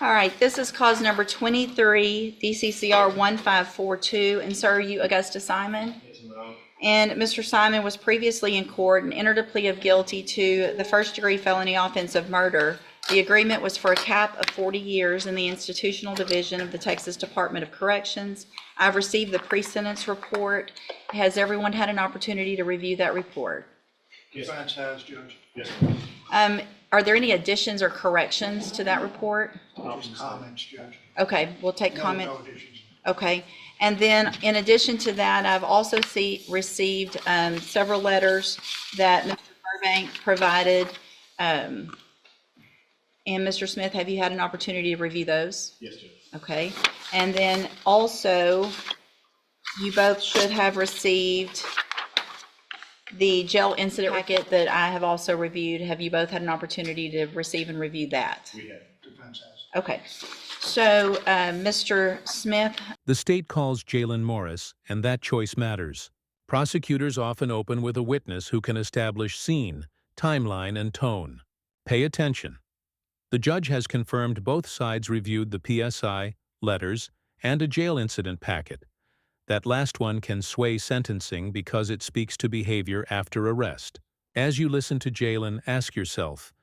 All right, this is cause number 23, DCCR 1542, and sir, are you Augusta Simon? Yes, ma'am. And Mr. Simon was previously in court and entered a plea of guilty to the first-degree felony offense of murder. The agreement was for a cap of 40 years in the institutional division of the Texas Department of Corrections. I've received the pre-sentence report. Has everyone had an opportunity to review that report? Yes. Defense has, Judge. Yes, ma'am. Are there any additions or corrections to that report? Comments, Judge. Okay, we'll take comment. No additions. Okay, and then in addition to that, I've also received several letters that Mr. Burbank provided. And Mr. Smith, have you had an opportunity to review those? Yes, Judge. Okay, and then also, you both should have received the jail incident packet that I have also reviewed. Have you both had an opportunity to receive and review that? We have. Defense has. Okay, so Mr. Smith. The state calls Jalen Morris, and that choice matters. Prosecutors often open with a witness who can establish scene, timeline, and tone. Pay attention. The judge has confirmed both sides reviewed the PSI, letters, and a jail incident packet. That last one can sway sentencing because it speaks to behavior after arrest. As you listen to Jalen, ask yourself,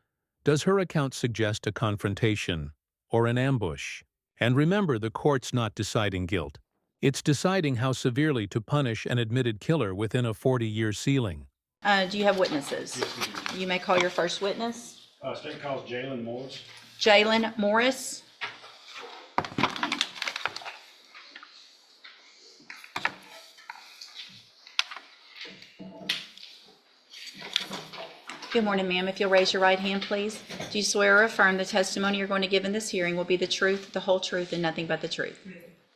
does her account suggest a confrontation or an ambush? And remember, the court's not deciding guilt. It's deciding how severely to punish an admitted killer within a 40-year ceiling. Do you have witnesses? Yes, we do. You may call your first witness. State calls Jalen Morris. Jalen Morris. Good morning, ma'am. If you'll raise your right hand, please. Do you swear or affirm the testimony you're going to give in this hearing will be the truth, the whole truth, and nothing but the truth?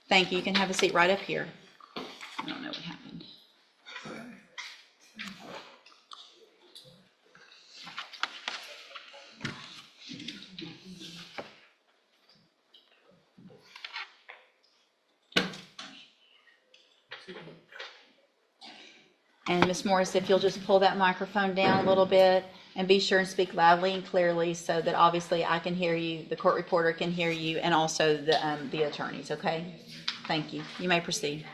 Thank you. You can have a seat right up here. I don't know what happened. And Ms. Morris, if you'll just pull that microphone down a little bit and be sure and speak loudly and clearly so that obviously I can hear you, the court reporter can hear you, and also the attorneys, okay? Thank you. You may proceed.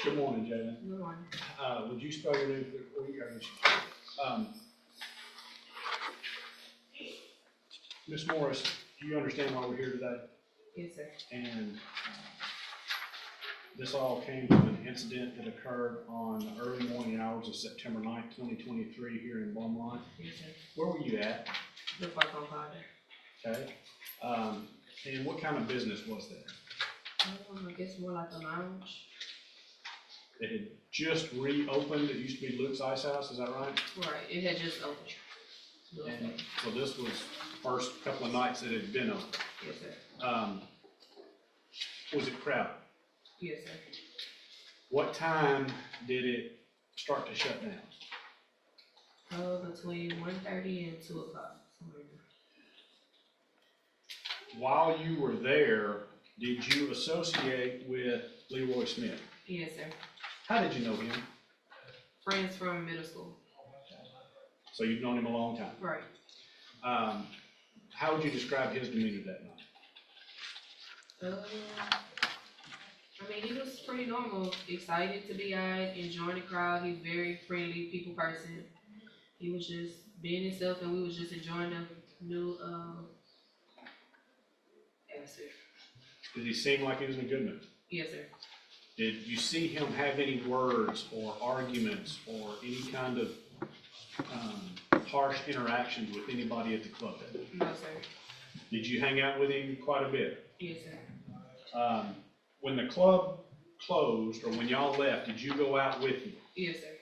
Good morning, Jalen. Good morning. Would you spell your name? Ms. Morris, do you understand why we're here today? Yes, sir. And this all came from an incident that occurred on the early morning hours of September 9th, 2023 here in Beaumont. Yes, sir. Where were you at? The park on fire. Okay. And what kind of business was that? I guess more like a lounge. It had just reopened. It used to be Luke's Ice House, is that right? Right, it had just opened. Yes, And sir. so this was the first couple of nights that it had been open. Yes, sir. Was it crowded? Yes, sir. What time did it start to shut down? Between 1:30 and 2 o'clock. Somewhere in there. While you were there, did you associate with Leroy Smith? Yes, sir. How did you know him? Friends from middle school. So you've known him a long time. Right. How would you describe his demeanor that night? I mean, he was pretty normal, excited to be out, enjoying the crowd. He's very friendly, people person. He was just being himself, and we was just enjoying the new atmosphere. Did he seem like he was in a good mood? Yes, sir. Did you see him have any words or arguments or any kind of harsh interactions with anybody at the club that day? No, sir. Did you hang out with him quite a bit? Yes, sir. When the club closed or when y'all left, did you go out with him? Yes, sir.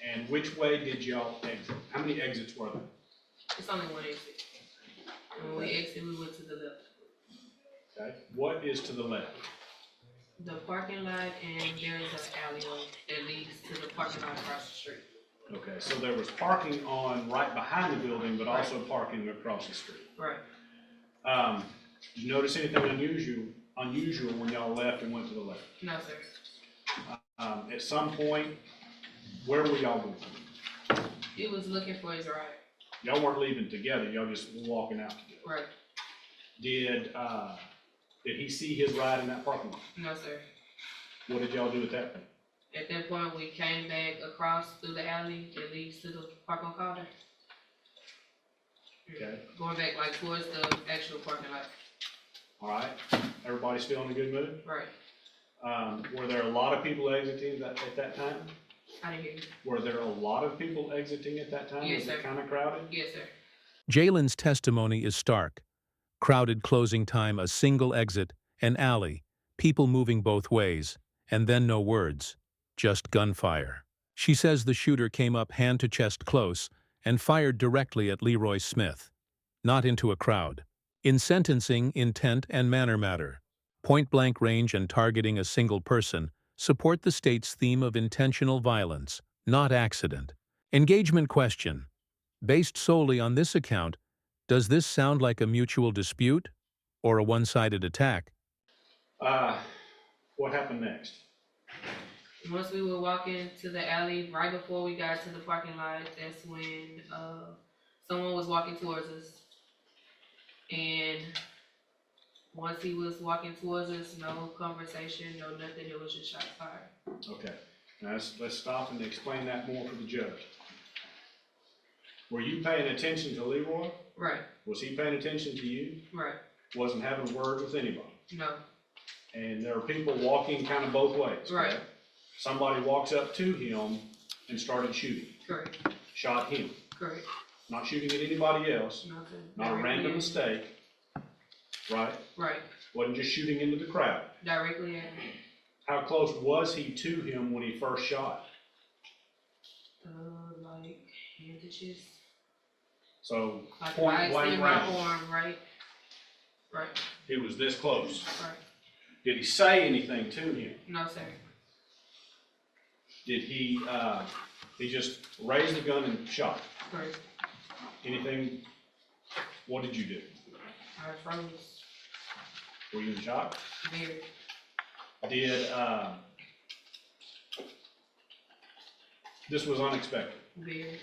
And which way did y'all exit? How many exits were there? It's only one exit. When we exited, we went to the left. Okay. What is to the left? The parking lot, and there is an alleyway that leads to the parking lot across the street. Okay, so there was parking on right behind the building, but also parking across the street. Right. Did you notice anything unusual when y'all left and went to the left? No, sir. At some point, where were y'all going? He was looking for his ride. Y'all weren't leaving together, y'all just walking out together. Right. Did he see his ride in that parking lot? No, sir. What did y'all do at that point? At that point, we came back across through the alley that leads to the park on Carter. Okay. Going back like towards the actual parking lot. All right. Everybody still in a good mood? Right. Were there a lot of people exiting at that time? I didn't hear you. Were there a lot of people exiting at that time? Yes, Was sir. it kind of crowded? Yes, sir. Jalen's testimony is stark. Crowded closing time, a single exit, an alley, people moving both ways, and then no words, just gunfire. She says the shooter came up hand to chest close and fired directly at Leroy Smith, not into a crowd. In sentencing, intent and manner matter. Point-blank range and targeting a single person support the state's theme of intentional violence, not accident. Engagement question. Based solely on this account, does this sound like a mutual dispute or a one-sided attack? What happened next? Once we were walking to the alley, right before we got to the parking lot, that's when someone was walking towards us. And once he was walking towards us, no conversation, no nothing, it was just shot fired. Okay. Now let's stop and explain that more for the judge. Were you paying attention to Leroy? Right, Was he paying attention to you? right, Wasn't having words with anybody? no, And there are people walking kind of both ways. right, correct? Somebody walks up to him and started shooting, correct, shot him. correct, Not shooting at anybody else, nothing. not a Directly random at me. mistake, right? Right, Wasn't just shooting into the crowd. directly at me. How close was he to him when he first shot? Like hand to chest, So like if I point blank extend my range. arm, right, right, He was this close. right, Did he say anything to him? no, sir, Did he just raised the gun and shot? correct, Anything? What did you do? I froze, Were you in shock? very, Did this was unexpected? very,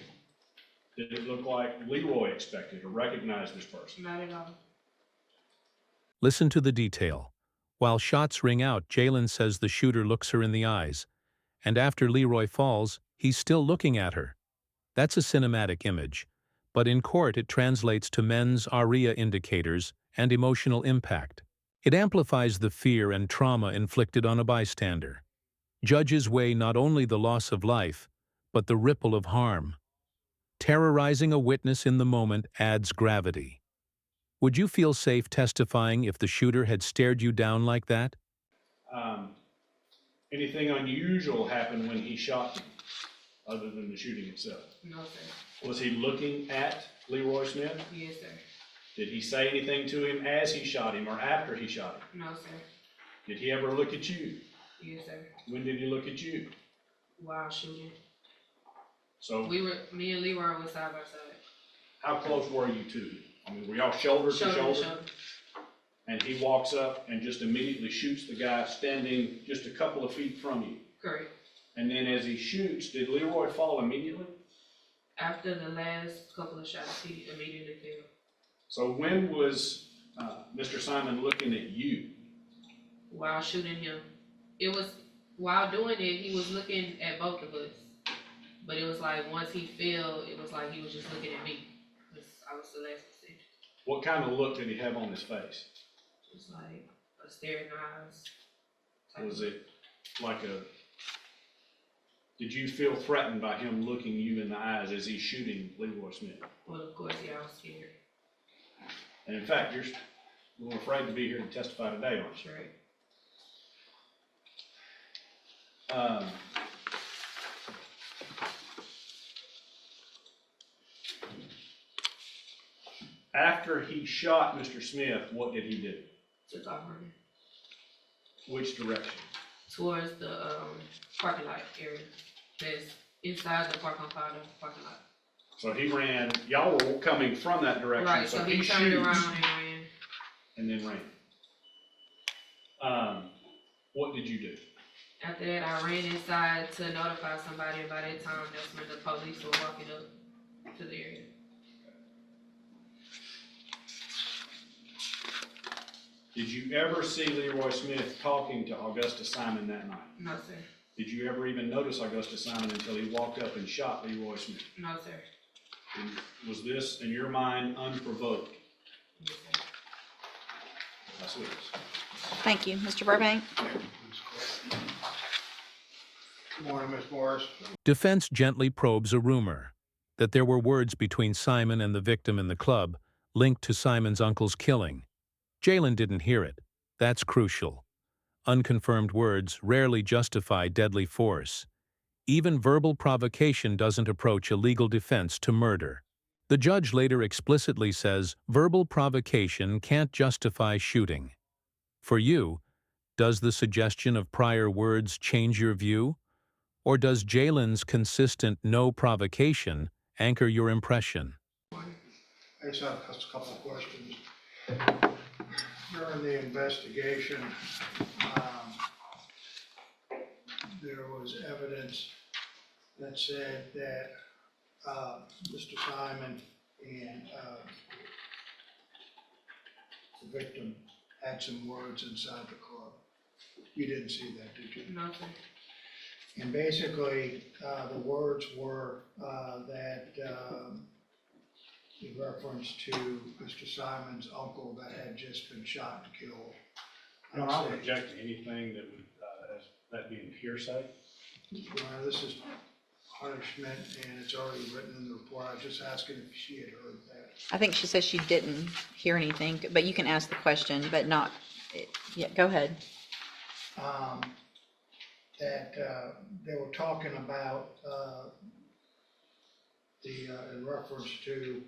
Did it look like Leroy expected or recognized this person? not at all, Listen to the detail. While shots ring out, Jalen says the shooter looks her in the eyes, and after Leroy falls, he's still looking at her. That's a cinematic image, but in court it translates to mens rea indicators and emotional impact. It amplifies the fear and trauma inflicted on a bystander. Judges weigh not only the loss of life, but the ripple of harm. Terrorizing a witness in the moment adds gravity. Would you feel safe testifying if the shooter had stared you down like that? Anything unusual happened when he shot him, other than the shooting itself? no, sir, Was he looking at Leroy Smith? yes, sir, Did he say anything to him as he shot him or after he shot him? no, sir, Did he ever look at you? yes, sir, When did he look at you? while shooting. So Me and Leroy were side by side. how close were you to him? I mean, were y'all shoulder to Shoulder to shoulder? shoulder. And he walks up and just immediately shoots the guy standing just a couple of feet from you. Correct. And then as he shoots, did Leroy fall immediately? After the last couple of shots, he immediately fell. So when was Mr. Simon looking at you? While shooting him. It was, while doing it, he was looking at both of us. But it was like, once he fell, it was like he was just looking at me. Because I was the last to see. What kind of look did he have on his face? Just like a stare in the eyes. type Was of- it like did you feel threatened by him looking you in the eyes as he's shooting Leroy Smith? Well, of course, yeah, I was scared. And in fact, you're a little afraid to be here to testify today, aren't That's right. you? After he shot Mr. Smith, what did he do? Took off running. Which direction? Towards the parking lot area. That's inside the park on Carter parking lot. So he ran, y'all were coming from that direction, Right, so so he he turned shoots around and ran. and then ran. What did you do? After that, I ran inside to notify somebody, and by that time, that's when the police were walking up to the area. Did you ever see Leroy Smith talking to Augusta Simon that night? No, sir. Did you ever even notice Augusta Simon until he walked up and shot Leroy Smith? No, sir. And was this, in your mind, unprovoked? Yes, sir. That's what it is. Thank you. Mr. Burbank? Good morning, Ms. Morris. Defense gently probes a rumor that there were words between Simon and the victim in the club linked to Simon's uncle's killing. Jalen didn't hear it. That's crucial. Unconfirmed words rarely justify deadly force. Even verbal provocation doesn't approach a legal defense to murder. The judge later explicitly says verbal provocation can't justify shooting. For you, does the suggestion of prior words change your view? Or does Jalen's consistent no provocation anchor your impression? I just have a couple of questions. During the investigation, there was evidence that said that Mr. Simon and the victim had some words inside the club. You didn't see that, did you? No, sir. And basically, the words were that in reference to Mr. Simon's uncle that had just been shot and killed. No, I would object to anything that would, as that being hearsay. Well, this is punishment and it's already written in the report. I was just asking if she had heard that. I think she says she didn't hear anything, but you can ask the question, but not, yeah, go ahead. That they were talking about in reference to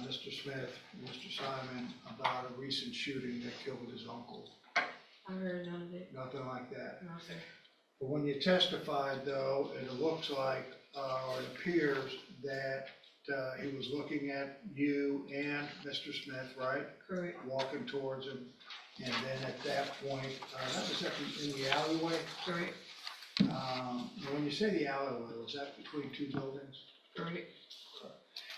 Mr. Smith, Mr. Simon, about a recent shooting that killed his uncle. I heard none of it. Nothing like that. No, sir. But when you testified, though, it looks like, or it appears that he was looking at you and Mr. Smith, right? Correct. Walking towards him, and then at that point, that was in the alleyway. Correct. When you say the alleyway, was that between two buildings? Correct.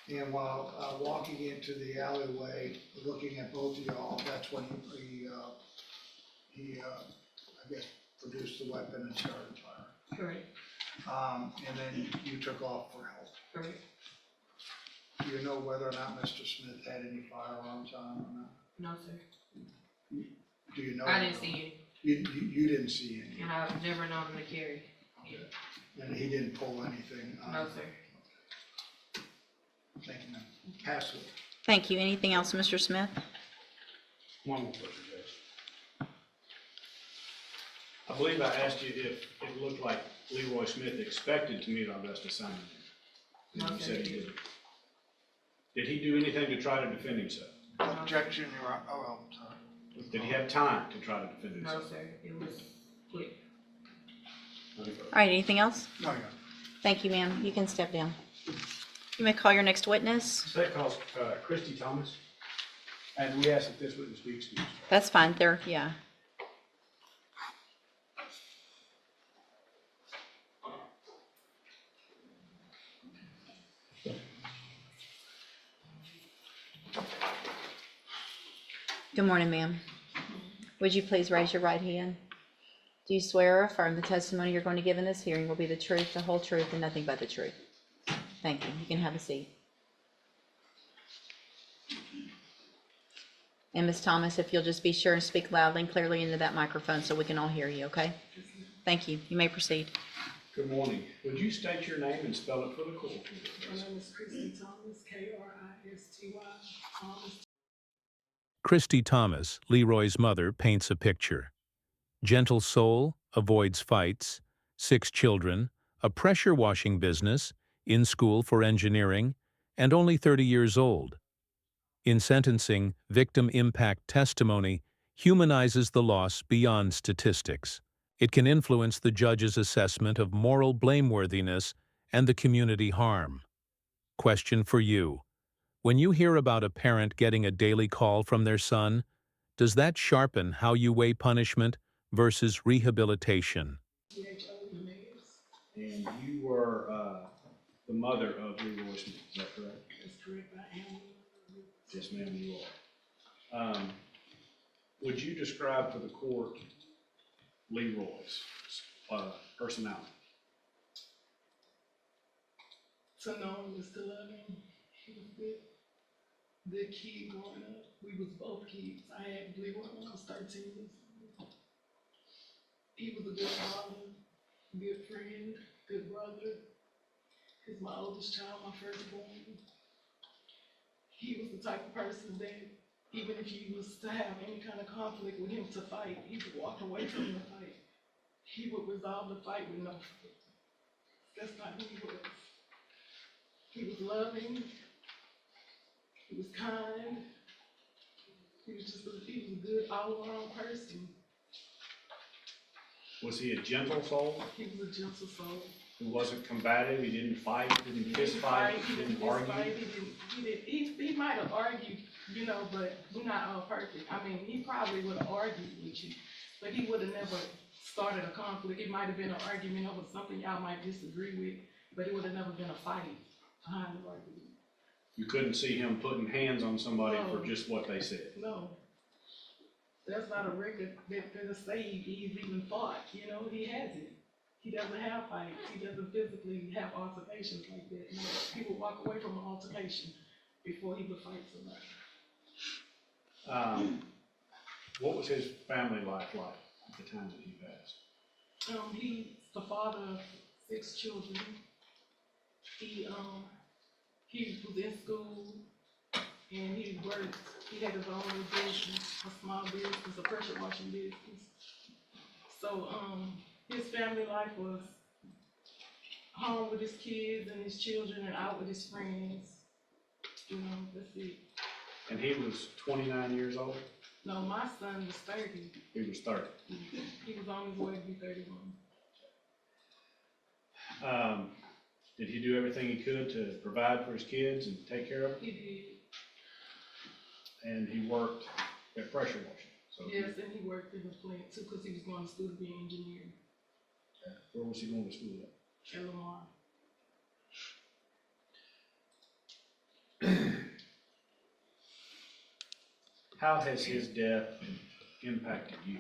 And while walking into the alleyway, looking at both of y'all, that's when he I guess, produced the weapon and started firing. Correct. And then you took off for help. Correct. Do you know whether or not Mr. Smith had any firearms on him or not? No, sir. Do you know? I didn't see any, You didn't see any? and I've never known him to carry. Okay. And he didn't pull anything? No, sir. Thank you, ma'am. Pass it. Thank you. Anything else, Mr. Smith? One more question, Judge. I believe I asked you if it looked like Leroy Smith expected to meet Augusta Simon. No, And you sir. said he didn't. Did he do anything to try to defend himself? Objection, Your Honor. Oh, well, sorry. Did he have time to try to defend No, himself? sir. It was quick. All right, anything else? No, Your Honor. Thank you, ma'am. You can step down. You may call your next witness. That calls Christy Thomas, and we ask that this witness be excused. That's fine. There, yeah. Good morning, ma'am. Would you please raise your right hand? Do you swear or affirm the testimony you're going to give in this hearing will be the truth, the whole truth, and nothing but the truth? Thank you. You can have a seat. And Ms. Thomas, if you'll just be sure and speak loudly and clearly into that microphone so we can all hear you, okay? Thank you. You may proceed. Good morning. Would you state your name and spell it for the court, My please? name is Christy Thomas, K-R-I-S-T-Y, Thomas. Christy Thomas, Leroy's mother, paints a picture. Gentle soul, avoids fights, 6 children, a pressure washing business, in school for engineering, and only 30 years old. In sentencing, victim impact testimony humanizes the loss beyond statistics. It can influence the judge's assessment of moral blameworthiness and the community harm. Question for you. When you hear about a parent getting a daily call from their son, does that sharpen how you weigh punishment versus rehabilitation? C-H-O-M-A-S. And you were the mother of Leroy Smith, is that correct? That's correct, I am. Yes, ma'am, you are. Would you describe to the court Leroy's personality? To know him is to love him. He was a good kid growing up. We was both kids. I had Leroy when I was 13. He was a good father, good friend, good brother. He's my oldest child, my firstborn. He was the type of person that even if you was to have any kind of conflict with him to fight, he would walk away from the fight. He would resolve the fight with no fight. That's not who he was. He was loving. He was kind. He was a good all-around person. Was he a gentle soul? He was a gentle soul. Who wasn't combative? He didn't fight, didn't fist fight, He didn't fist argue? fight, he might have argued, you know, but we're not all perfect. I mean, he probably would have argued with you, but he would have never started a conflict. It might have been an argument over something y'all might disagree with, but it would have never been a fight behind the argument. You couldn't see him putting hands on somebody No. for just what they said. No. That's not a record that say he's even fought, you know, he hasn't. He doesn't have fights. He doesn't physically have altercations like that. You know, he would walk away from an altercation before he would fight somebody. What was his family life like at the time that he passed? He's the father of 6 children. He was in school and he worked. He had his own little business, a small business, a pressure washing business. So his family life was home with his kids and his children and out with his friends. You know, that's it. And he was 29 years old? No, my son was 30. He was 30. He was on his way to be 31. Did he do everything he could to provide for his kids and take care of them? He did. And he worked at pressure washing. So Yes, and he worked in the plant too because he was going to school to be an engineer where was he going to school at? at Lamar. How has his death impacted you?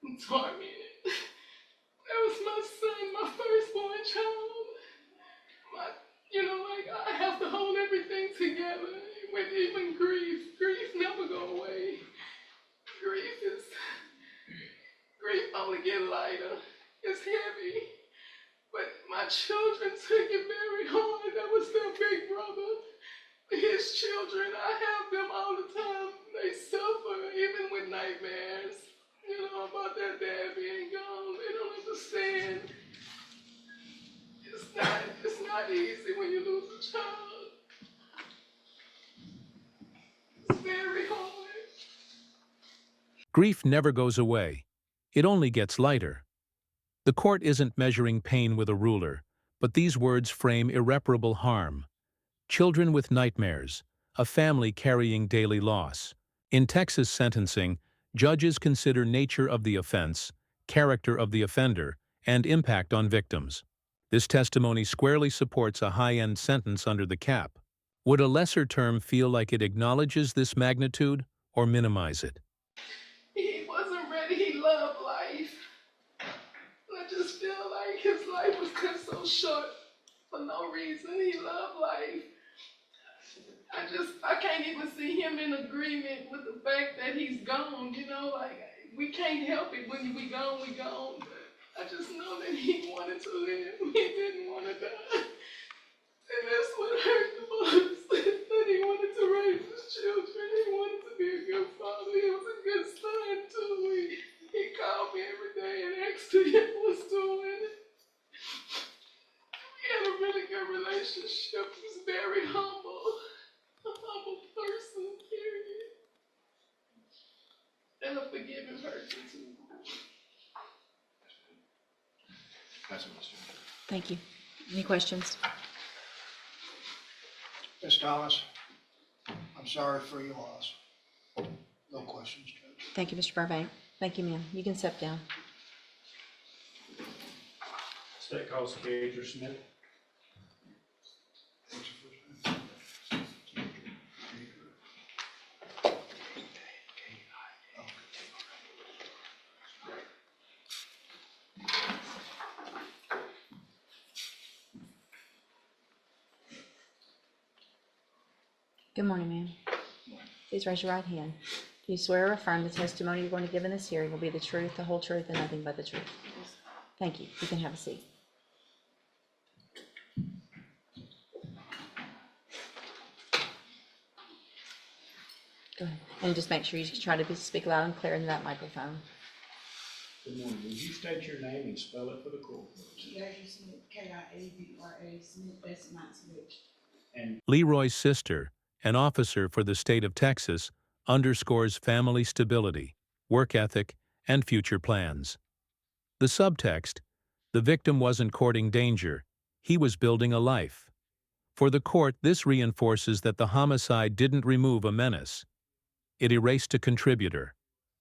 I'm tormented. That was my son, my firstborn child. I have to hold everything together with even grief. Grief never go away. Grief only get lighter. It's heavy. But my children took it very hard. That was their big brother. His children, I have them all the time. They suffer even with nightmares, about their dad being gone. They don't understand. It's not easy when you lose a child. It's very hard. Grief never goes away. It only gets lighter. The court isn't measuring pain with a ruler, but these words frame irreparable harm. Children with nightmares, a family carrying daily loss. In Texas sentencing, judges consider nature of the offense, character of the offender, and impact on victims. This testimony squarely supports a high-end sentence under the cap. Would a lesser term feel like it acknowledges this magnitude or minimize it? He wasn't ready. He loved life. I just feel like his life was cut so short for no reason. He loved life. I can't even see him in agreement with the fact that he's gone, we can't help it. When we gone, we gone. But I just know that he wanted to live. He didn't want to die. And that's what hurt the most, that he wanted to raise his children. He wanted to be a good father. He was a good son, too. He called me every day and asked me how I was doing. We had a really good relationship. He was very humble. A humble person, period. And a forgiving person, too. That's what Mr. Thank you. Any questions? Ms. Thomas, I'm sorry for your loss. No questions, Judge. Thank you, Mr. Burbank. Thank you, ma'am. You can step down. State calls Gator Smith. Good morning, ma'am. Please raise your right hand. Do you swear or affirm the testimony you're going to give in this hearing will be the truth, the whole truth, and nothing but the truth? Thank you. You can have a seat. Go ahead. And just make sure you try to speak loud and clear into that microphone. Good morning. Would you state your name and spell it for the court, please? Kiara Smith, Kiabra Smith, that's not Smith. And Leroy's sister, an officer for the state of Texas, underscores family stability, work ethic, and future plans. The subtext: the victim wasn't courting danger, he was building a life. For the court, this reinforces that the homicide didn't remove a menace. It erased a contributor,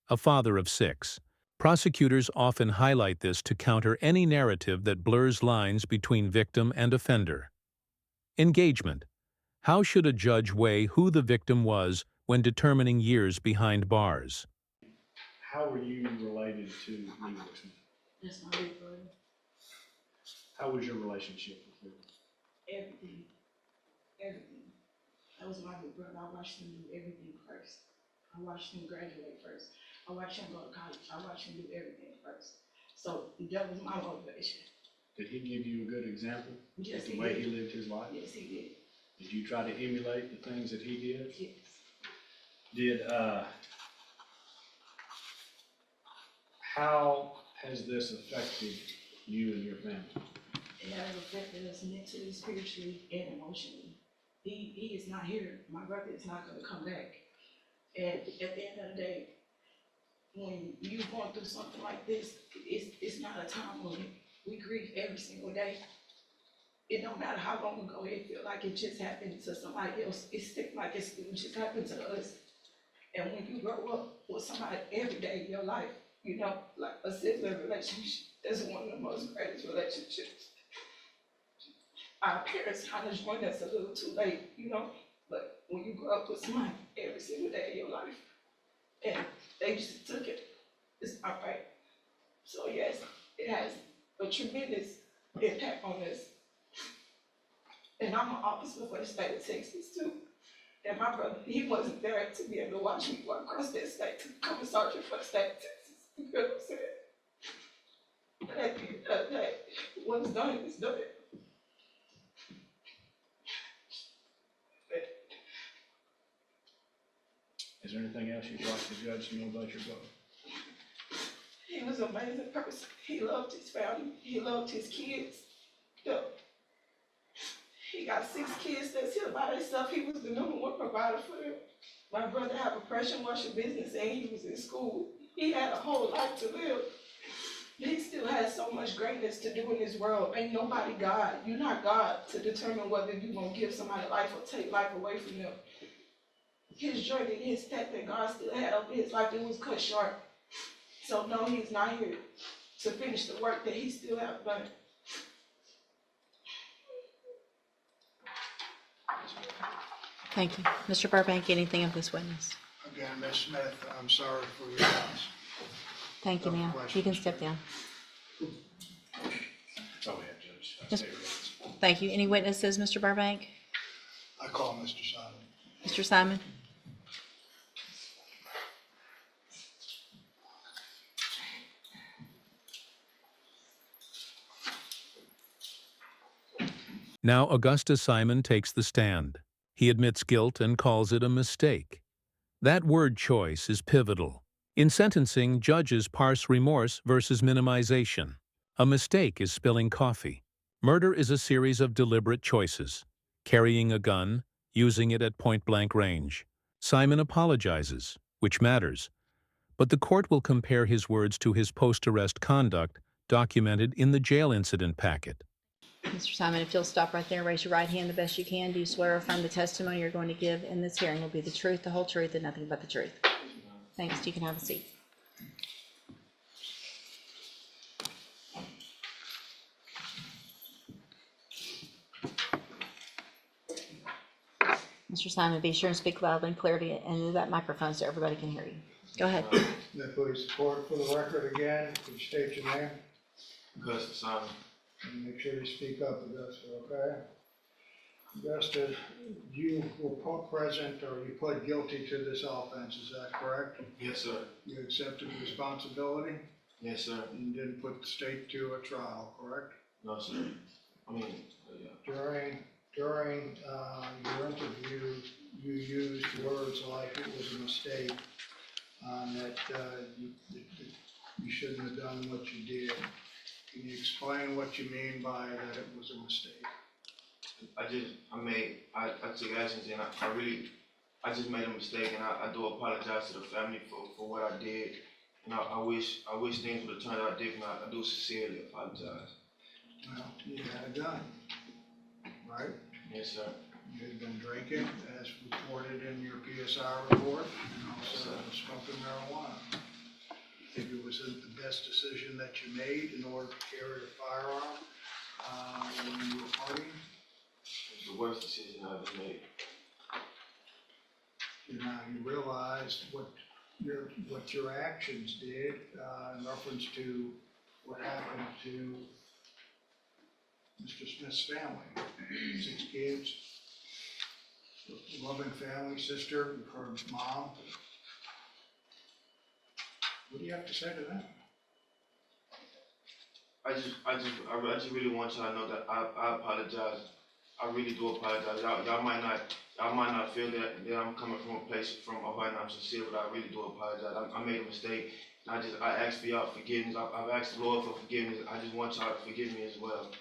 a father of 6. Prosecutors often highlight this to counter any narrative that blurs lines between victim and offender. Engagement. How should a judge weigh who the victim was when determining years behind bars? how are you related to Leroy Smith? That's my big brother. How was your relationship with him? Everything. That was my big brother. I watched him do everything first. I watched him graduate first. I watched him go to college. I watched him do everything first. So that was my motivation. Did he give you a good example Yes, of the he way did. he lived his life? Yes, he did. Did you try to emulate the things that he did? Yes. How has this affected you and your family? It has affected us mentally, spiritually, and emotionally. He is not here. My brother is not gonna come back. And at the end of the day, when you're going through something like this, it's not a time limit. We grieve every single day. It don't matter how long ago it feel like it just happened to somebody else. It still like it just happened to us. And when you grow up with somebody every day in your life, you know, like a sibling relationship, that's one of the most greatest relationships. Our parents kind of joined us a little too late, you know, but when you grow up with somebody every single day in your life, and they just took it, it's not right. So yes, it has a tremendous impact on us. And I'm an officer for the state of Texas too. And my brother, he wasn't there to be able to watch me walk across that state to become a sergeant for the state of Texas. You know what I'm saying? But at the end of the day, what's done is done. Is there anything else you'd like the judge to know about your brother? He was an amazing person. He loved his family. He loved his kids. You know, he got 6 kids that's here by themselves. He was the #1 provider for them. My brother had a pressure washer business and he was in school. He had a whole life to live. He still has so much greatness to do in this world. Ain't nobody God. You're not God to determine whether you're going to give somebody life or take life away from them. His journey, his path that God still had over his life, it was cut short. So no, he's not here to finish the work that he still has done. Thank you. Mr. Burbank, anything of this witness? Again, Ms. Smith, I'm sorry for your loss. Thank you, ma'am. You can step down. Go ahead, Judge. Yes. Thank you. Any witnesses, Mr. Burbank? I call Mr. Simon. Mr. Simon? Now Augustus Simon takes the stand. He admits guilt and calls it a mistake. That word choice is pivotal. In sentencing, judges parse remorse versus minimization. A mistake is spilling coffee. Murder is a series of deliberate choices. Carrying a gun, using it at point-blank range. Simon apologizes, which matters. But the court will compare his words to his post-arrest conduct documented in the jail incident packet. Mr. Simon, if you'll stop right there, raise your right hand the best you can. Do you swear or affirm the testimony you're going to give in this hearing will be the truth, the whole truth, and nothing but the truth? Thanks. You can have a seat. Mr. Simon, be sure and speak loudly and clearly into that microphone so everybody can hear you. Go ahead. The police report for the record again, could you state your name? Augustus Simon. And make sure you speak up, Augusta, okay? Justin, you were present or you pled guilty to this offense, is that correct? Yes, sir. You accepted responsibility Yes, sir. and didn't put the state to a trial, correct? No, sir. I mean, yeah. During your interview, you used words like it was a mistake, that you shouldn't have done what you did. Can you explain what you mean by that it was a mistake? I took actions and I just made a mistake, and I do apologize to the family for what I did. And I wish things would have turned out different. I do sincerely apologize. Well, you had a gun, right? Yes, sir. You had been drinking, as reported in your PSI report, and also smoking marijuana. Think it was the best decision that you made in order to carry a firearm when you were partying? It's the worst decision I ever made. You realized what your actions did in reference to what happened to Mr. Smith's family. 6 kids, a loving family, sister, her mom. What do you have to say to them? I just really want y'all to know that I apologize. I really do apologize. Y'all might not feel that I'm coming from a place from a heart and I'm sincere, but I really do apologize. I made a mistake. And I asked for y'all forgiveness. I've asked the Lord for forgiveness. I just want y'all to forgive me as well.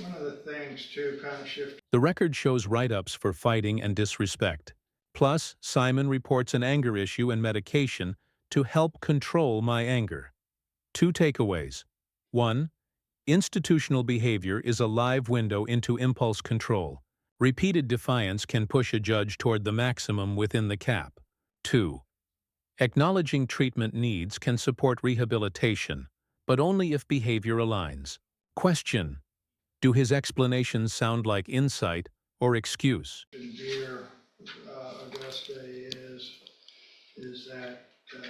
One of the things too, kind of shift. The record shows write-ups for fighting and disrespect. Plus, Simon reports an anger issue and medication to help control my anger. 2 takeaways. 1. Institutional behavior is a live window into impulse control. Repeated defiance can push a judge toward the maximum within the cap. 2. Acknowledging treatment needs can support rehabilitation, but only if behavior aligns. Question: do his explanations sound like insight or excuse? Dear Augusta, is that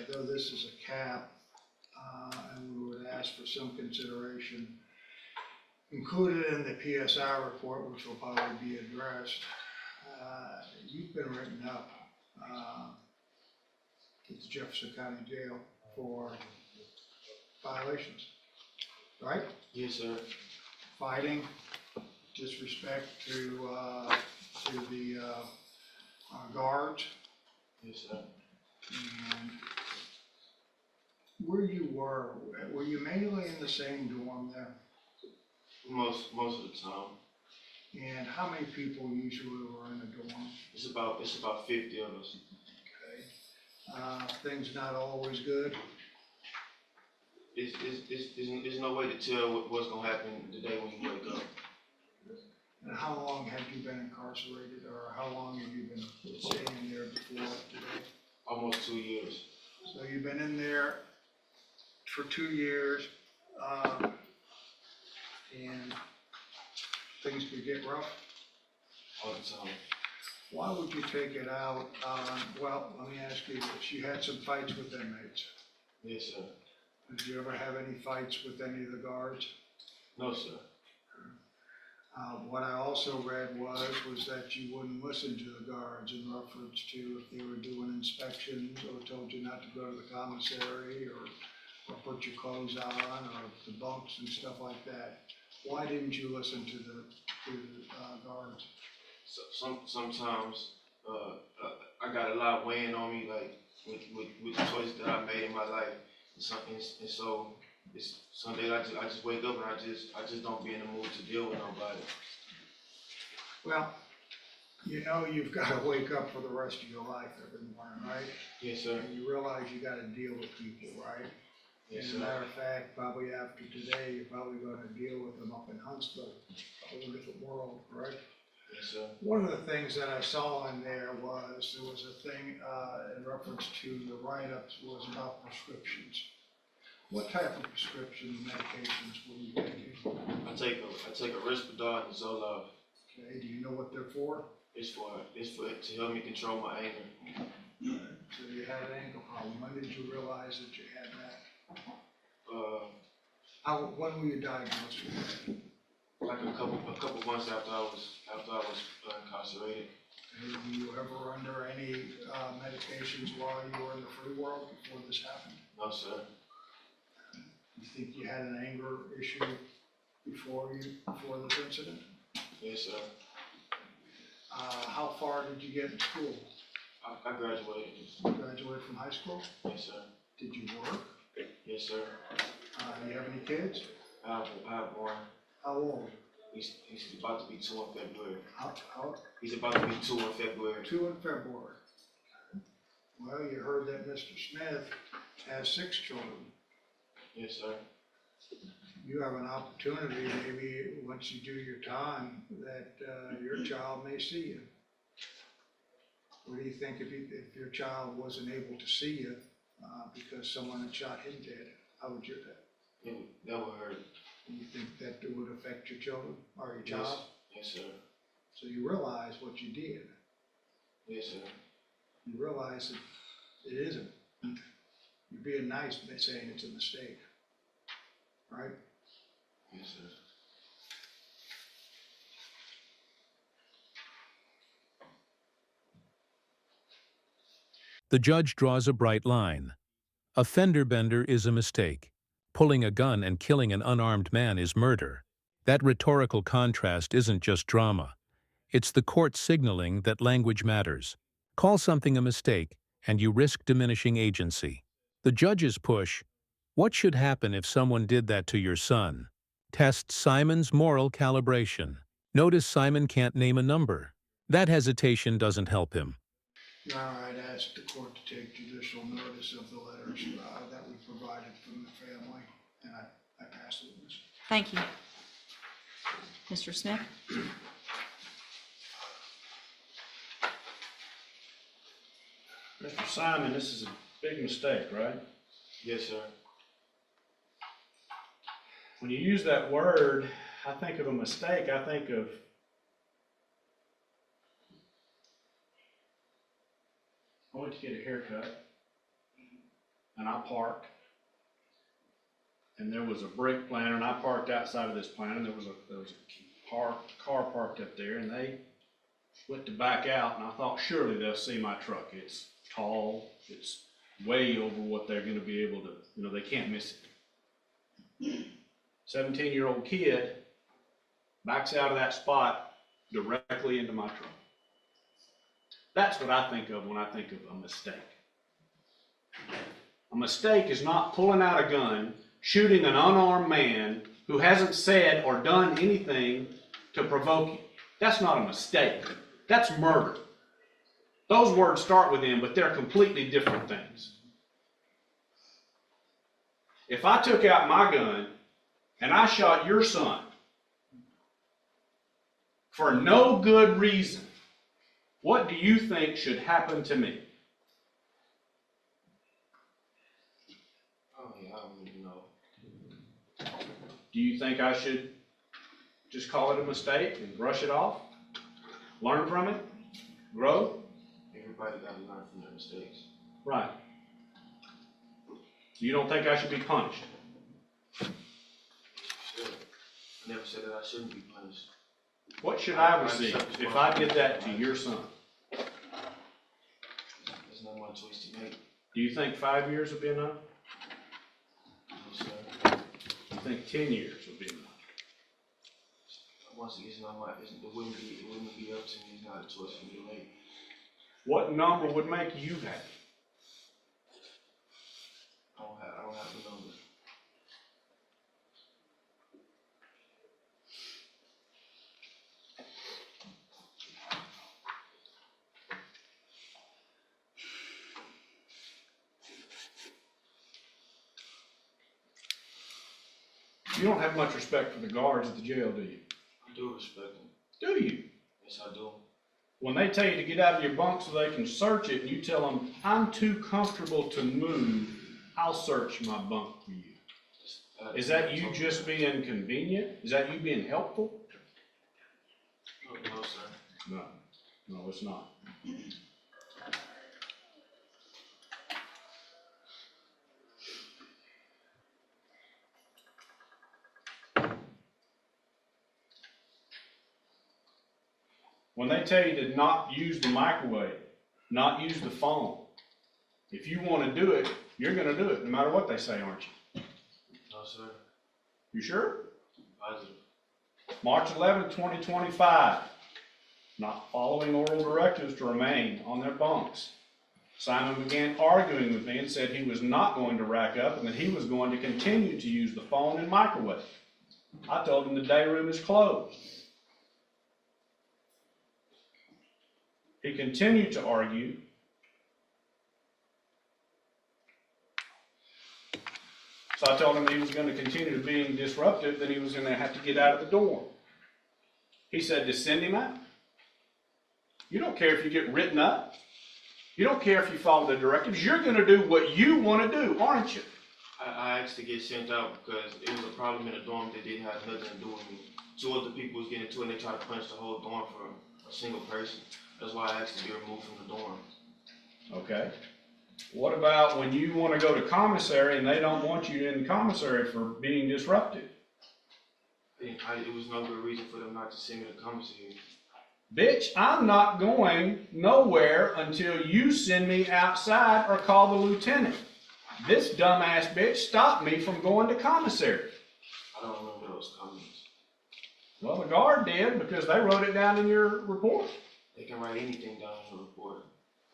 though this is a cap, and we would ask for some consideration included in the PSI report, which will probably be addressed, you've been written up at the Jefferson County Jail for violations, right? Yes, sir. Fighting, disrespect to the guards, Yes, sir. and where you were you mainly in the same dorm there? Most of the time. And how many people usually were in a dorm? It's about 50 of us. Okay. Things not always good? There's no way to tell what's gonna happen the day when you wake up. And how long have you been incarcerated, or how long have you been staying there before today? Almost 2 years. So you've been in there for 2 years, and things could get rough. All the time. Why would you take it out on, well, let me ask you this, you had some fights with inmates. Yes, sir. Did you ever have any fights with any of the guards? No, sir. What I also read was that you wouldn't listen to the guards in reference to if they were doing inspections or told you not to go to the commissary or put your clothes on or the bunks and stuff like that. Why didn't you listen to the guards? So sometimes I got a lot weighing on me, like with the choices that I made in my life, and so it's some days I just wake up and I just don't be in the mood to deal with nobody. Well, you know you've got to wake up for the rest of your life every morning, right? Yes, sir. And you realize you got to deal with people, right? Yes, As sir. a matter of fact, probably after today, you're probably going to deal with them up in Huntsville, a whole different world, correct? Yes, sir. One of the things that I saw in there was a thing in reference to the write-ups was about prescriptions. What type of prescription medications were you taking? I take a Risperdal and Zoloft. Okay, do you know what they're for? It's for to help me control my anger. So you had an anger problem. When did you realize that you had that? When were you diagnosed with that? like a couple months after I was incarcerated. Were you ever under any medications while you were in the free world before this happened? No, sir. You think you had an anger issue before this incident? Yes, sir. How far did you get in school? I graduated. You graduated from high school? Yes, sir. Did you work? Yes, sir. You have any kids? I have one. How old? He's about to be 2 in February. How? He's about to be 2 in February. 2 in February. Well, you heard that Mr. Smith has 6 children. Yes, sir. You have an opportunity, maybe once you do your time, that your child may see you. What do you think if your child wasn't able to see you because someone had shot him dead? How would you? That would hurt. Do you think that it would affect your children or your child? Yes, sir. So you realize what you did. Yes, sir. You realize that it isn't. You're being nice by saying it's a mistake, right? Yes, sir. The judge draws a bright line. A fender bender is a mistake. Pulling a gun and killing an unarmed man is murder. That rhetorical contrast isn't just drama. It's the court signaling that language matters. Call something a mistake, and you risk diminishing agency. The judge's push, what should happen if someone did that to your son? Tests Simon's moral calibration. Notice Simon can't name a number. That hesitation doesn't help him. Your Honor, I'd ask the court to take judicial notice of the letters that we provided from the family, and I pass the witness. Thank you. Mr. Smith? Mr. Simon, this is a big mistake, right? Yes, sir. When you use that word, I think of a mistake, I think of I went to get a haircut, and I parked, and there was a brick planter, and I parked outside of this planter, and there was a car parked up there, and they went to back out, and I thought, surely they'll see my truck. It's tall, it's way over what they're gonna be able to, they can't miss it. 17-year-old kid backs out of that spot directly into my truck. That's what I think of when I think of a mistake. A mistake is not pulling out a gun, shooting an unarmed man who hasn't said or done anything to provoke you. That's not a mistake. That's murder. Those words start with M, but they're completely different things. If I took out my gun and I shot your son for no good reason, what do you think should happen to me? Oh, yeah, I don't really know. Do you think I should just call it a mistake and brush it off? Learn from it? Grow? Everybody got to learn from their mistakes. Right. You don't think I should be punished? Sure. I never said that I shouldn't be punished. What should I receive if I did that to your son? There's not my choice to make. Do you think 5 years would be enough? No, sir. Do you think 10 years would be enough? Once again, it wouldn't be up to me. It's not a choice for me to make. What number would make you happy? I don't have the number. You don't have much respect for the guards at the jail, do you? I do respect them. Do you? Yes, I do. When they tell you to get out of your bunk so they can search it, and you tell them, I'm too comfortable to move, I'll search my bunk for you. Is that you just being convenient? Is that you being helpful? No, sir. No, no, it's not. When they tell you to not use the microwave, not use the phone, if you want to do it, you're going to do it, no matter what they say, aren't you? No, sir. You sure? Positive. March 11, 2025. Not following oral directives to remain on their bunks. Simon began arguing with me and said he was not going to rack up and that he was going to continue to use the phone and microwave. I told him the day room is closed. He continued to argue. So I told him he was going to continue to being disruptive, then he was going to have to get out of the dorm. He said to send him out. You don't care if you get written up. You don't care if you follow the directives. You're going to do what you want to do, aren't you? I asked to get sent out because it was a problem in the dorm that didn't have nothing to do with me. Two other people was getting into it and they tried to punch the whole dorm for a single person. That's why I asked to be removed from the dorm. Okay. What about when you want to go to commissary and they don't want you in the commissary for being disruptive? It was no good reason for them not to send me to commissary. Bitch, I'm not going nowhere until you send me outside or call the lieutenant. This dumbass bitch stopped me from going to commissary. I don't remember those comments. Well, the guard did because they wrote it down in your report. They can write anything down in the report.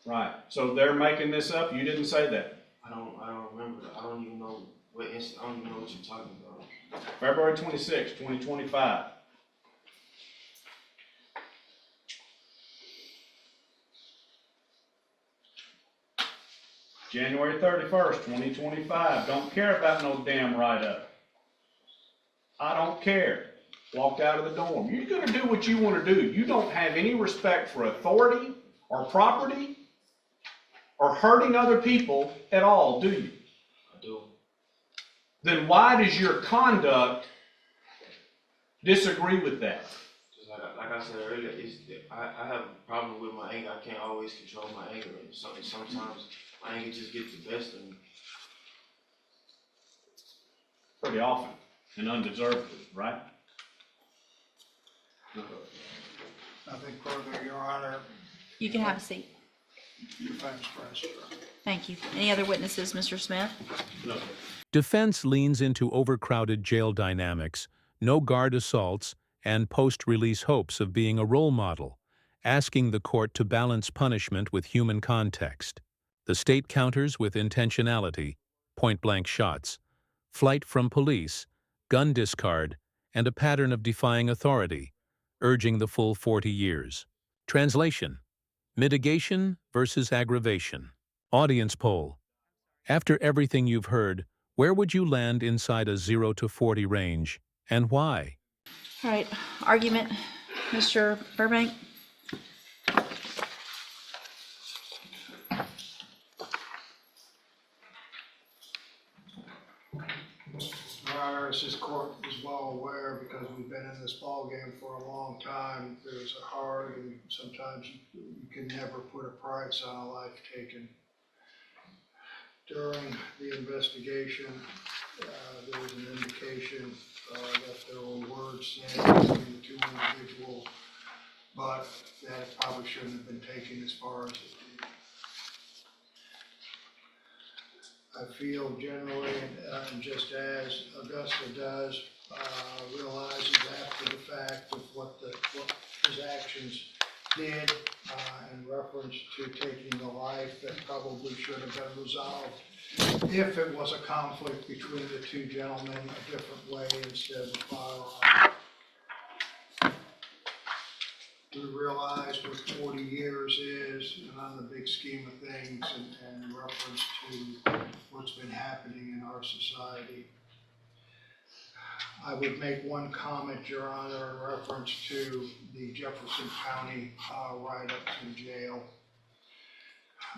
Right. So they're making this up. You didn't say that. I don't remember. I don't even know what incident. I don't even know what you're talking about. February 26, 2025. January 31st, 2025. Don't care about no damn write-up. I don't care. Walked out of the dorm. You're going to do what you want to do. You don't have any respect for authority or property or hurting other people at all, do you? I do. Then why does your conduct disagree with that? Just like I said earlier, I have a problem with my anger. I can't always control my anger. And sometimes my anger just gets the best of me. Pretty often and undeservedly, right? Nothing further, Your Honor. You can have a seat. Defense press, Your Honor. Thank you. Any other witnesses, Mr. Smith? No. Defense leans into overcrowded jail dynamics, no guard assaults, and post-release hopes of being a role model, asking the court to balance punishment with human context. The state counters with intentionality, point-blank shots, flight from police, gun discard, and a pattern of defying authority, urging the full 40 years. Translation: mitigation versus aggravation. Audience poll: after everything you've heard, where would you land inside a 0 to 40 range, and why? All right, argument, Mr. Burbank? Your Honor, as this court is well aware, because we've been in this ballgame for a long time, there's a hard and sometimes you can never put a price on a life taken. During the investigation, there was an indication that there were words said between the two individuals, but that it probably shouldn't have been taken as far as it did. I feel generally, and just as Augusta does, realizes after the fact of what his actions did in reference to taking the life that probably should have been resolved if it was a conflict between the two gentlemen a different way instead of a firearm. We realize what 40 years is, and on the big scheme of things, and in reference to what's been happening in our society. I would make one comment, Your Honor, in reference to the Jefferson County write-ups in jail.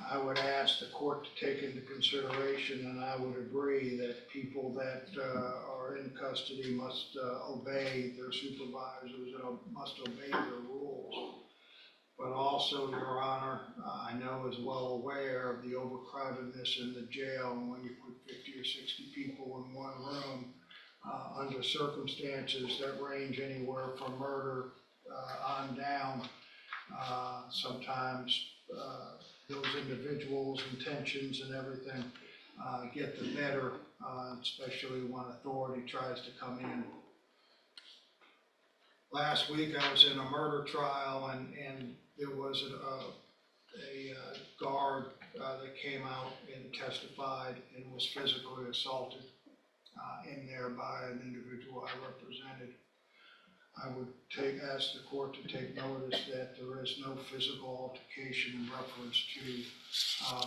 I would ask the court to take into consideration, and I would agree, that people that are in custody must obey their supervisors and must obey their rules. But also, Your Honor, I know is well aware of the overcrowdedness in the jail, and when you put 50 or 60 people in one room, under circumstances that range anywhere from murder on down, Sometimes those individuals' intentions and everything get the better, especially when authority tries to come in. Last week, I was in a murder trial, and there was a guard that came out and testified and was physically assaulted in there by an individual I represented. I would ask the court to take notice that there is no physical altercation in reference to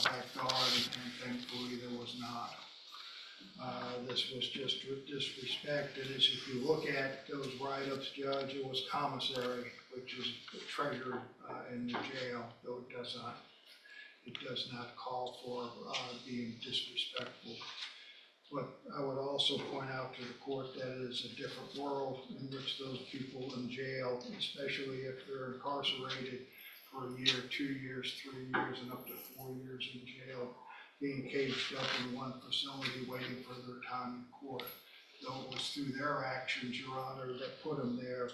that guard, and thankfully there was not. This was just disrespect, and as if you look at those write-ups, Judge, it was commissary, which is treasured in the jail, though it does not call for being disrespectful. But I would also point out to the court that it is a different world in which those people in jail, especially if they're incarcerated for a year, 2 years, 3 years, and up to 4 years in jail, being caged up in one facility waiting for their time in court. Though it was through their actions, Your Honor, that put them there.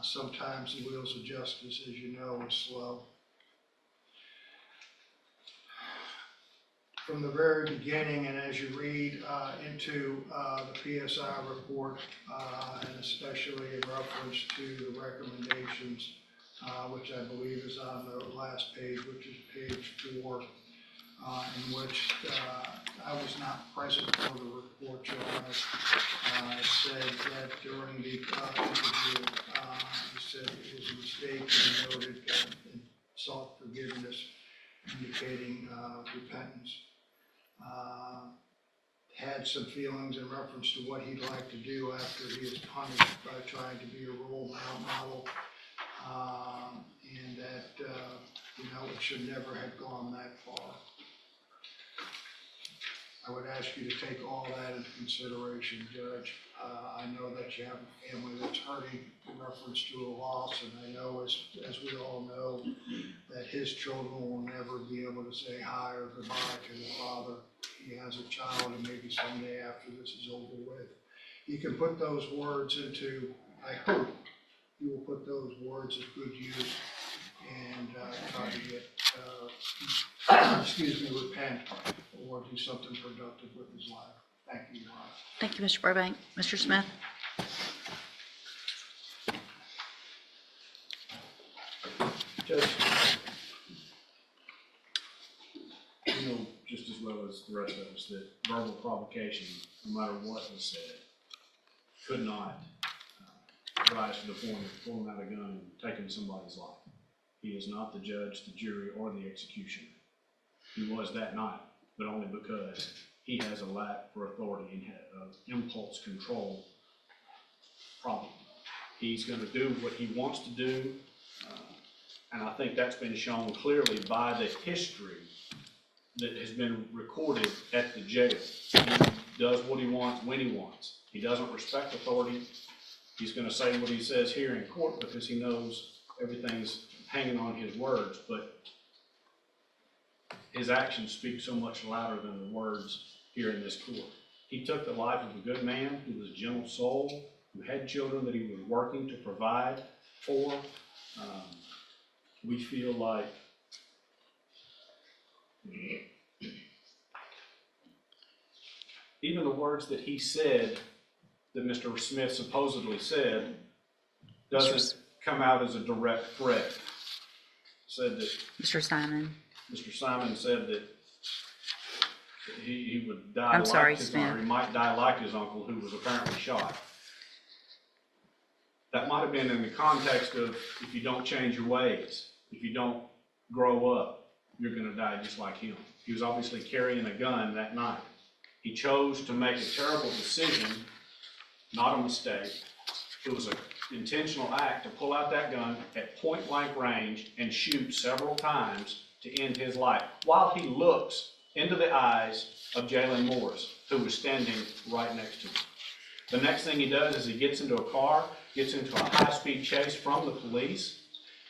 Sometimes the wheels of justice, as you know, is slow. From the very beginning, and as you read into the PSI report, and especially in reference to the recommendations, which I believe is on the last page, which is page 4, in which I was not present for the report, Your Honor. Said that during the interview, he said it was a mistake and noted and sought forgiveness, indicating repentance. Had some feelings in reference to what he'd like to do after he is punished by trying to be a role model, and that, it should never have gone that far. I would ask you to take all that into consideration, Judge. I know that you have a family that's hurting in reference to a loss, and I know, as we all know, that his children will never be able to say hi or goodbye to the father. He has a child, and maybe someday after this is over with, he can put those words into, I hope, he will put those words to good use and try to get, repent or do something productive with his life. Thank you, Your Honor. Thank you, Mr. Burbank. Mr. Smith? Judge, you know just as well as the rest of us that verbal provocation, no matter what was said, could not rise to the point of pulling out a gun and taking somebody's life. He is not the judge, the jury, or the executioner. He was that night, but only because he has a lack for authority and impulse control problem. He's going to do what he wants to do, and I think that's been shown clearly by the history that has been recorded at the jail. He does what he wants when he wants. He doesn't respect authority. He's going to say what he says here in court because he knows everything's hanging on his words, but his actions speak so much louder than the words here in this court. He took the life of a good man who was a gentle soul, who had children that he was working to provide for. We feel like even the words that he said, that Mr. Smith supposedly said, doesn't come out as a direct threat. Said that Mr. Simon said that he would die like his uncle, or he might die like his uncle, who was apparently shot. That might have been in the context of, if you don't change your ways, if you don't grow up, you're going to die just like him. He was obviously carrying a gun that night. He chose to make a terrible decision, not a mistake. It was an intentional act to pull out that gun at point blank range and shoot several times to end his life, while he looks into the eyes of Jalen Morris, who was standing right next to him. The next thing he does is he gets into a car, gets into a high-speed chase from the police.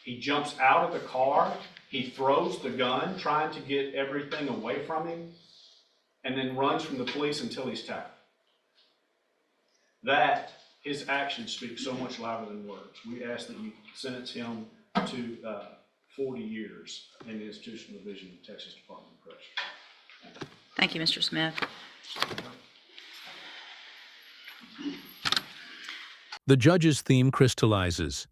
He jumps out of the car. He throws the gun, trying to get everything away from him, and then runs from the police until he's tackled. That, his actions speak so much louder than words. We ask that you sentence him to 40 years in the institutional division of the Texas Department of Corrections. Thank you, Mr. Smith. The judge's theme crystallizes.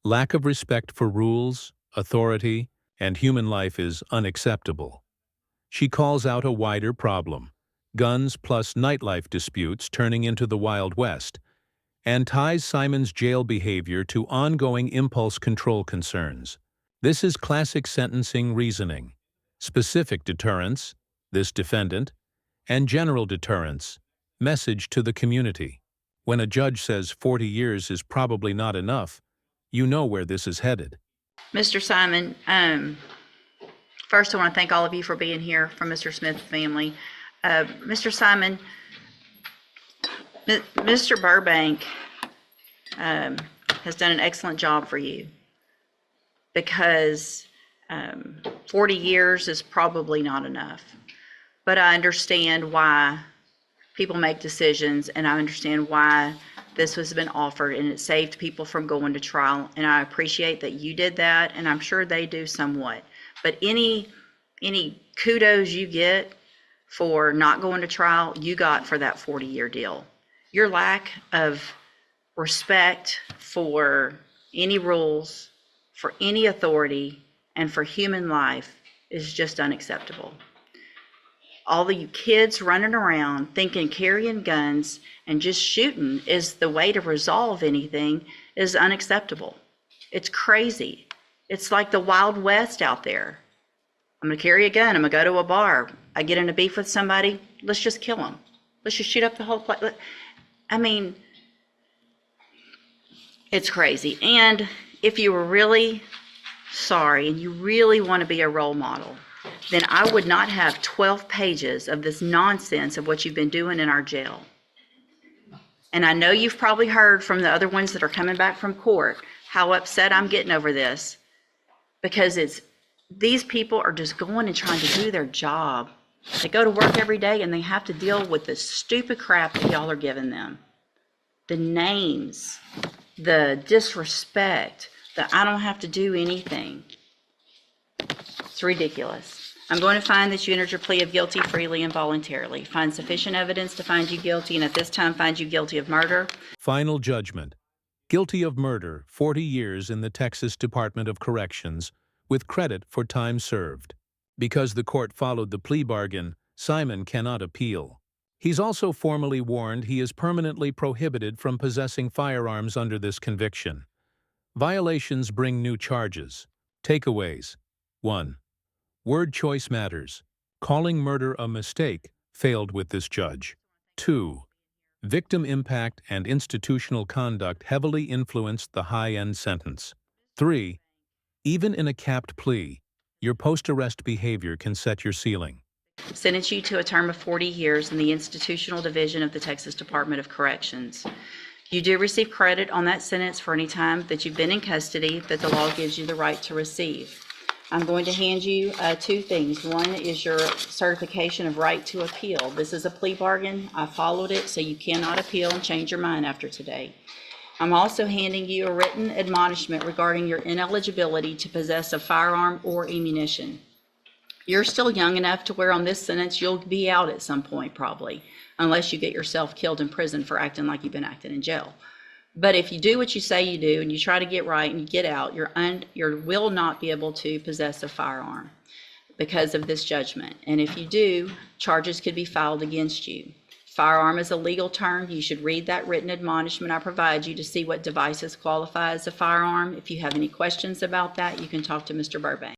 Lack of respect for rules, authority, and human life is unacceptable. She calls out a wider problem, guns plus nightlife disputes turning into the Wild West, and ties Simon's jail behavior to ongoing impulse control concerns. This is classic sentencing reasoning. Specific deterrence, this defendant, and general deterrence, message to the community. When a judge says 40 years is probably not enough, you know where this is headed. Mr. Simon, first I want to thank all of you for being here from Mr. Smith's family. Mr. Simon, Mr. Burbank has done an excellent job for you because 40 years is probably not enough. But I understand why people make decisions, and I understand why this has been offered, and it saved people from going to trial. And I appreciate that you did that, and I'm sure they do somewhat. But any kudos you get for not going to trial, you got for that 40-year deal. Your lack of respect for any rules, for any authority, and for human life is just unacceptable. All the kids running around thinking carrying guns and just shooting is the way to resolve anything is unacceptable. It's crazy. It's like the Wild West out there. I'm going to carry a gun. I'm going to go to a bar. I get in a beef with somebody. Let's just kill them. Let's just shoot up the whole place. I mean, it's crazy. And if you were really sorry and you really want to be a role model, then I would not have 12 pages of this nonsense of what you've been doing in our jail. And I know you've probably heard from the other ones that are coming back from court how upset I'm getting over this, because these people are just going and trying to do their job. They go to work every day and they have to deal with the stupid crap that y'all are giving them. The names, the disrespect, that I don't have to do anything. It's ridiculous. I'm going to find that you entered your plea of guilty freely and voluntarily. Find sufficient evidence to find you guilty, and at this time find you guilty of murder. Final judgment. Guilty of murder, 40 years in the Texas Department of Corrections, with credit for time served. Because the court followed the plea bargain, Simon cannot appeal. He's also formally warned he is permanently prohibited from possessing firearms under this conviction. Violations bring new charges. Takeaways. 1. Word choice matters. Calling murder a mistake failed with this judge. 2. Victim impact and institutional conduct heavily influenced the high-end sentence. 3. Even in a capped plea, your post-arrest behavior can set your ceiling. Sentence you to a term of 40 years in the institutional division of the Texas Department of Corrections. You do receive credit on that sentence for any time that you've been in custody that the law gives you the right to receive. I'm going to hand you two things. One is your certification of right to appeal. This is a plea bargain. I followed it, so you cannot appeal and change your mind after today. I'm also handing you a written admonishment regarding your ineligibility to possess a firearm or ammunition. You're still young enough to where on this sentence you'll be out at some point probably, unless you get yourself killed in prison for acting like you've been acting in jail. But if you do what you say you do and you try to get right and you get out, you will not be able to possess a firearm because of this judgment. And if you do, charges could be filed against you. Firearm is a legal term. You should read that written admonishment I provide you to see what devices qualify as a firearm. If you have any questions about that, you can talk to Mr. Burbank.